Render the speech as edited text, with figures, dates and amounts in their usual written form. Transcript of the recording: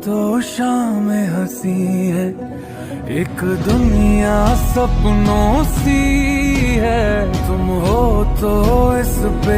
तो शाम हंसी है, एक दुनिया सपनों सी है। तुम हो तो इस पे